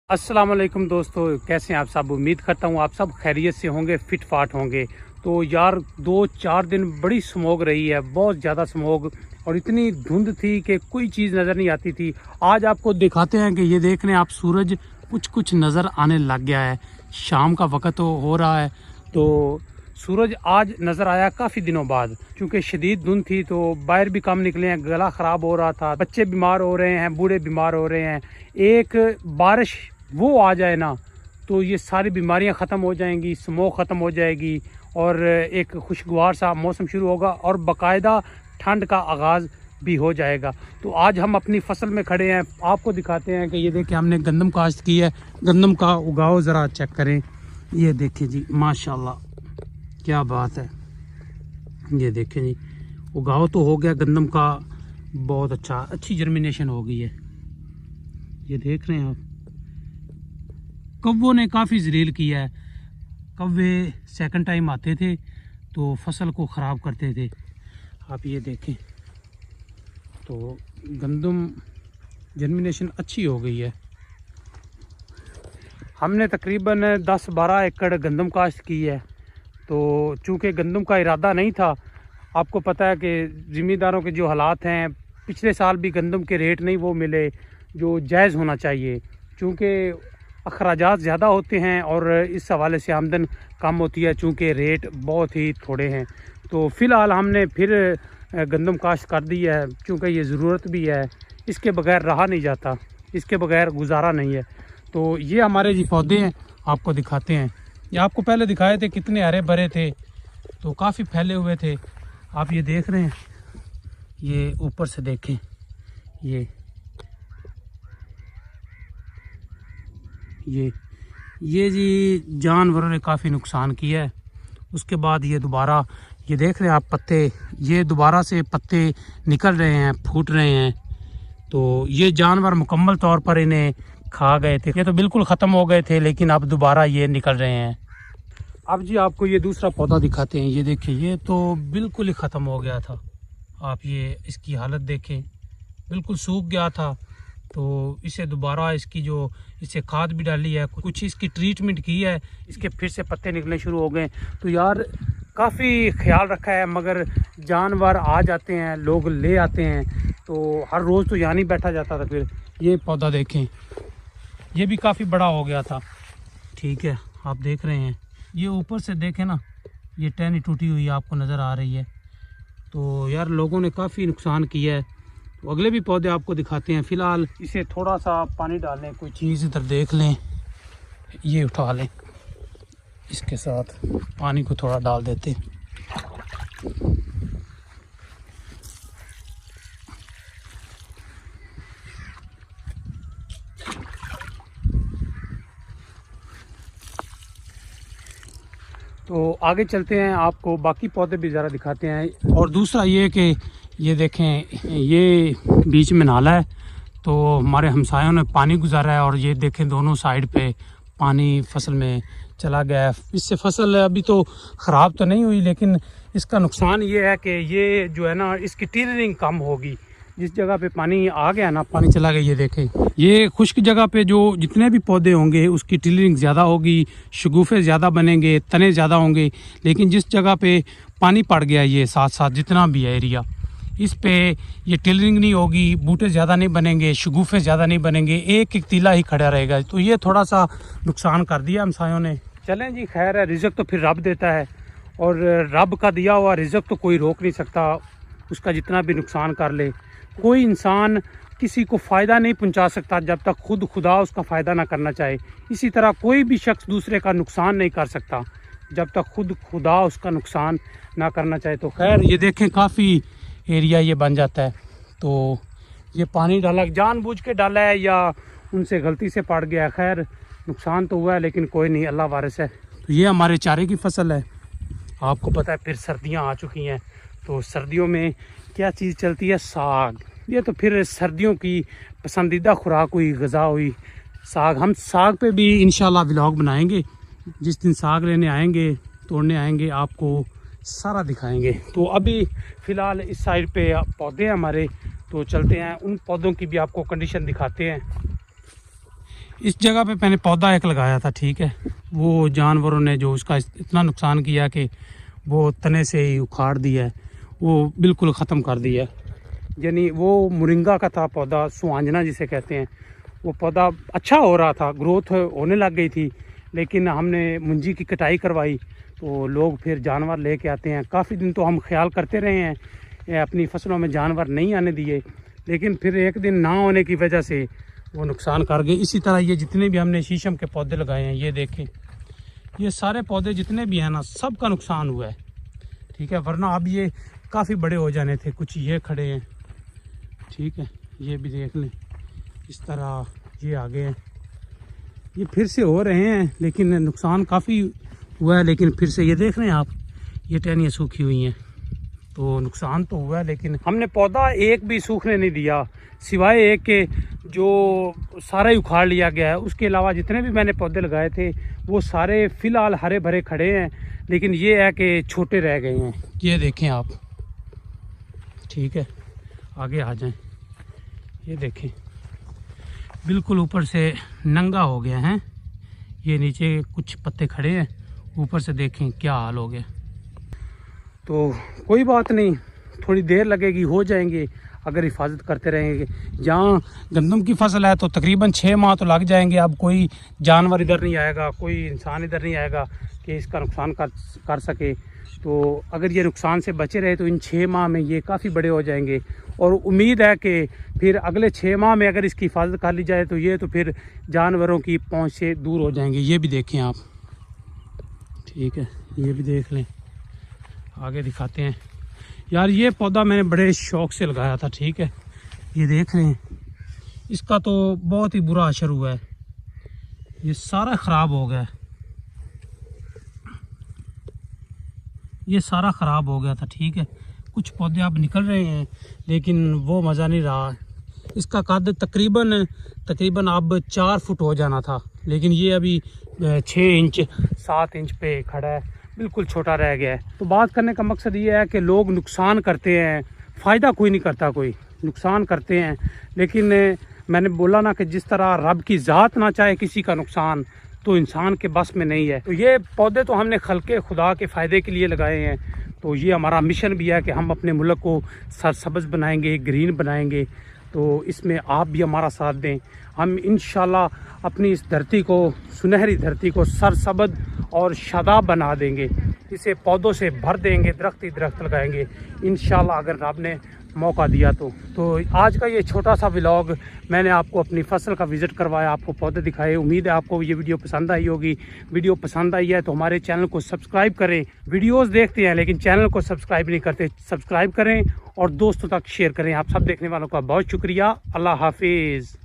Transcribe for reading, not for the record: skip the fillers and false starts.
अस्सलाम वालेकुम दोस्तों, कैसे हैं आप सब। उम्मीद करता हूँ आप सब खैरियत से होंगे, फिट फाट होंगे। तो यार 2-4 दिन बड़ी स्मोक रही है, बहुत ज़्यादा स्मोक, और इतनी धुंध थी कि कोई चीज़ नज़र नहीं आती थी। आज आपको दिखाते हैं कि ये देख रहे हैं आप, सूरज कुछ कुछ नज़र आने लग गया है। शाम का वक्त हो रहा है तो सूरज आज नज़र आया काफ़ी दिनों बाद। क्योंकि शदीद धुंध थी तो बाहर भी कम निकले हैं, गला ख़राब हो रहा था, बच्चे बीमार हो रहे हैं, बूढ़े बीमार हो रहे हैं। एक बारिश वो आ जाए ना तो ये सारी बीमारियां ख़त्म हो जाएंगी, स्मोक ख़त्म हो जाएगी और एक खुशगवार सा मौसम शुरू होगा और बाकायदा ठंड का आगाज़ भी हो जाएगा। तो आज हम अपनी फसल में खड़े हैं, आपको दिखाते हैं कि ये देखिए हमने गंदम काश्त की है। गंदम का उगाव ज़रा चेक करें, ये देखिए जी, माशाल्लाह क्या बात है। ये देखें जी, उगाव तो हो गया गंदम का, बहुत अच्छी जर्मिनेशन हो गई है। ये देख रहे हैं आप, कव्वों ने काफ़ी जलील किया है। कव्वे सेकंड टाइम आते थे तो फसल को ख़राब करते थे। आप ये देखें तो गंदम जर्मिनेशन अच्छी हो गई है। हमने तकरीबन 10-12 एकड़ गंदम काश्त की है। तो चूँकि गंदम का इरादा नहीं था, आपको पता है कि ज़मींदारों के जो हालात हैं, पिछले साल भी गंदम के रेट नहीं वो मिले जो जायज़ होना चाहिए। चूँकि अखराजात ज़्यादा होते हैं और इस हवाले से आमदन कम होती है, चूँकि रेट बहुत ही थोड़े हैं। तो फ़िलहाल हमने फिर गंदम काश्त कर दी है, चूँकि ये ज़रूरत भी है, इसके बगैर रहा नहीं जाता, इसके बगैर गुजारा नहीं है। तो ये हमारे जी पौधे हैं, आपको दिखाते हैं। ये आपको पहले दिखाए थे कितने हरे भरे थे, तो काफ़ी फैले हुए थे। आप ये देख रहे हैं, ये ऊपर से देखें, ये जी जानवरों ने काफ़ी नुकसान किया है। उसके बाद ये दोबारा, ये देख रहे हैं आप पत्ते, ये दोबारा से पत्ते निकल रहे हैं, फूट रहे हैं। तो ये जानवर मुकम्मल तौर पर इन्हें खा गए थे, ये तो बिल्कुल ख़त्म हो गए थे, लेकिन अब दोबारा ये निकल रहे हैं। अब जी आपको ये दूसरा पौधा दिखाते हैं। ये देखिए, ये तो बिल्कुल ही ख़त्म हो गया था। आप ये इसकी हालत देखें, बिल्कुल सूख गया था। तो इसे दोबारा इसे खाद भी डाली है, कुछ इसकी ट्रीटमेंट की है, इसके फिर से पत्ते निकलने शुरू हो गए। तो यार काफ़ी ख्याल रखा है, मगर जानवर आ जाते हैं, लोग ले आते हैं, तो हर रोज़ तो यहाँ नहीं बैठा जाता था। फिर ये पौधा देखें, ये भी काफ़ी बड़ा हो गया था। ठीक है, आप देख रहे हैं, ये ऊपर से देखें ना, ये टहनी टूटी हुई आपको नज़र आ रही है। तो यार लोगों ने काफ़ी नुकसान किया है। तो अगले भी पौधे आपको दिखाते हैं। फ़िलहाल इसे थोड़ा सा पानी डालें, कोई चीज़ इधर देख लें, ये उठा लें, इसके साथ पानी को थोड़ा डाल देते हैं। तो आगे चलते हैं, आपको बाकी पौधे भी ज़रा दिखाते हैं। और दूसरा ये कि ये देखें, ये बीच में नाला है, तो हमारे हमसायों ने पानी गुजारा है, और ये देखें दोनों साइड पे पानी फसल में चला गया है। इससे फसल अभी तो ख़राब तो नहीं हुई, लेकिन इसका नुकसान ये है कि ये जो है ना, इसकी टिलरिंग कम होगी। जिस जगह पे पानी आ गया ना, पानी चला गया, ये देखें, ये खुश्क जगह पे जो जितने भी पौधे होंगे उसकी टिलरिंग ज़्यादा होगी, शगुफ़े ज़्यादा बनेंगे, तने ज़्यादा होंगे। लेकिन जिस जगह पे पानी पड़ गया, ये साथ साथ जितना भी है एरिया, इस पे ये टिलरिंग नहीं होगी, बूटे ज़्यादा नहीं बनेंगे, शगुफ़े ज़्यादा नहीं बनेंगे, एक एक तीला ही खड़ा रहेगा। तो ये थोड़ा सा नुकसान कर दिया हमसायों ने। चलें जी, खैर है, रिज़्क़ तो फिर रब देता है, और रब का दिया हुआ रिज़्क़ तो कोई रोक नहीं सकता, उसका जितना भी नुकसान कर ले। कोई इंसान किसी को फ़ायदा नहीं पहुंचा सकता जब तक खुद खुदा उसका फ़ायदा ना करना चाहे। इसी तरह कोई भी शख्स दूसरे का नुकसान नहीं कर सकता जब तक खुद खुदा उसका नुकसान ना करना चाहे। तो खैर ये देखें, काफ़ी एरिया ये बन जाता है। तो ये पानी डाला, जानबूझ के डाला है या उनसे गलती से पड़ गया, खैर नुकसान तो हुआ है, लेकिन कोई नहीं, अल्लाह वारिस है। तो ये हमारे चारे की फसल है। आपको पता है फिर सर्दियाँ आ चुकी हैं, तो सर्दियों में क्या चीज़ चलती है, साग। ये तो फिर सर्दियों की पसंदीदा खुराक हुई, गज़ा हुई, साग। हम साग पे भी इंशाल्लाह व्लॉग बनाएंगे। जिस दिन साग लेने आएंगे, तोड़ने आएंगे, आपको सारा दिखाएंगे। तो अभी फ़िलहाल इस साइड पे पौधे हैं हमारे, तो चलते हैं, उन पौधों की भी आपको कंडीशन दिखाते हैं। इस जगह पे मैंने पौधा एक लगाया था, ठीक है, वो जानवरों ने जो उसका इतना नुकसान किया कि वो तने से ही उखाड़ दिया है, वो बिल्कुल ख़त्म कर दिया है। यानी वो मोरिंगा का था पौधा, सुहांजना जिसे कहते हैं। वो पौधा अच्छा हो रहा था, ग्रोथ होने लग गई थी, लेकिन हमने मुंजी की कटाई करवाई तो लोग फिर जानवर लेके आते हैं। काफ़ी दिन तो हम ख्याल करते रहे हैं, अपनी फसलों में जानवर नहीं आने दिए, लेकिन फिर एक दिन ना होने की वजह से वो नुकसान कर गए। इसी तरह ये जितने भी हमने शीशम के पौधे लगाए हैं, ये देखें, ये सारे पौधे जितने भी हैं ना, सब का नुकसान हुआ है, ठीक है। वरना अब ये काफ़ी बड़े हो जाने थे। कुछ ये खड़े हैं, ठीक है, ये भी देख लें, इस तरह ये आगे हैं, ये फिर से हो रहे हैं, लेकिन नुकसान काफ़ी हुआ है। लेकिन फिर से ये देख रहे हैं आप, ये टहनियाँ सूखी हुई हैं, तो नुकसान तो हुआ है, लेकिन हमने पौधा एक भी सूखने नहीं दिया, सिवाय एक के जो सारा ही उखाड़ लिया गया है। उसके अलावा जितने भी मैंने पौधे लगाए थे वो सारे फ़िलहाल हरे भरे खड़े हैं, लेकिन ये है कि छोटे रह गए हैं। ये देखें आप, ठीक है, आगे आ जाएं, ये देखें, बिल्कुल ऊपर से नंगा हो गया है। ये नीचे कुछ पत्ते खड़े हैं, ऊपर से देखें क्या हाल हो गया। तो कोई बात नहीं, थोड़ी देर लगेगी, हो जाएंगे अगर हिफाजत करते रहेंगे। जहाँ गंदम की फसल है तो तकरीबन 6 माह तो लग जाएंगे। अब कोई जानवर इधर नहीं आएगा, कोई इंसान इधर नहीं आएगा कि इसका नुकसान कर सके। तो अगर ये नुकसान से बचे रहे तो इन 6 माह में ये काफ़ी बड़े हो जाएंगे, और उम्मीद है कि फिर अगले 6 माह में अगर इसकी हिफाजत कर ली जाए तो ये तो फिर जानवरों की पहुंच से दूर हो जाएंगे। ये भी देखें आप, ठीक है, ये भी देख लें, आगे दिखाते हैं। यार ये पौधा मैंने बड़े शौक से लगाया था, ठीक है, ये देख रहे हैं, इसका तो बहुत ही बुरा असर हुआ है, ये सारा ख़राब हो गया, ये सारा ख़राब हो गया था, ठीक है। कुछ पौधे अब निकल रहे हैं, लेकिन वो मज़ा नहीं रहा। इसका कद तकरीबन अब 4 फुट हो जाना था, लेकिन ये अभी 6 इंच 7 इंच पे खड़ा है, बिल्कुल छोटा रह गया है। तो बात करने का मकसद ये है कि लोग नुकसान करते हैं, फ़ायदा कोई नहीं करता, कोई नुकसान करते हैं। लेकिन मैंने बोला ना कि जिस तरह रब की ज़ात ना चाहे किसी का नुकसान, तो इंसान के बस में नहीं है। तो ये पौधे तो हमने खल्के खुदा के फ़ायदे के लिए लगाए हैं। तो ये हमारा मिशन भी है कि हम अपने मुल्क को सरसब्ज़ बनाएंगे, ग्रीन बनाएंगे। तो इसमें आप भी हमारा साथ दें। हम इंशाल्लाह अपनी इस धरती को, सुनहरी धरती को सरसब्ज़ और शादाब बना देंगे, इसे पौधों से भर देंगे, दरख्त ही दरख्त लगाएंगे इंशाल्लाह, अगर रब ने मौका दिया तो आज का ये छोटा सा व्लॉग मैंने आपको अपनी फसल का विज़िट करवाया, आपको पौधे दिखाए। उम्मीद है आपको ये वीडियो पसंद आई होगी। वीडियो पसंद आई है तो हमारे चैनल को सब्सक्राइब करें। वीडियोस देखते हैं लेकिन चैनल को सब्सक्राइब नहीं करते, सब्सक्राइब करें और दोस्तों तक शेयर करें। आप सब देखने वालों का बहुत शुक्रिया। अल्लाह हाफिज़।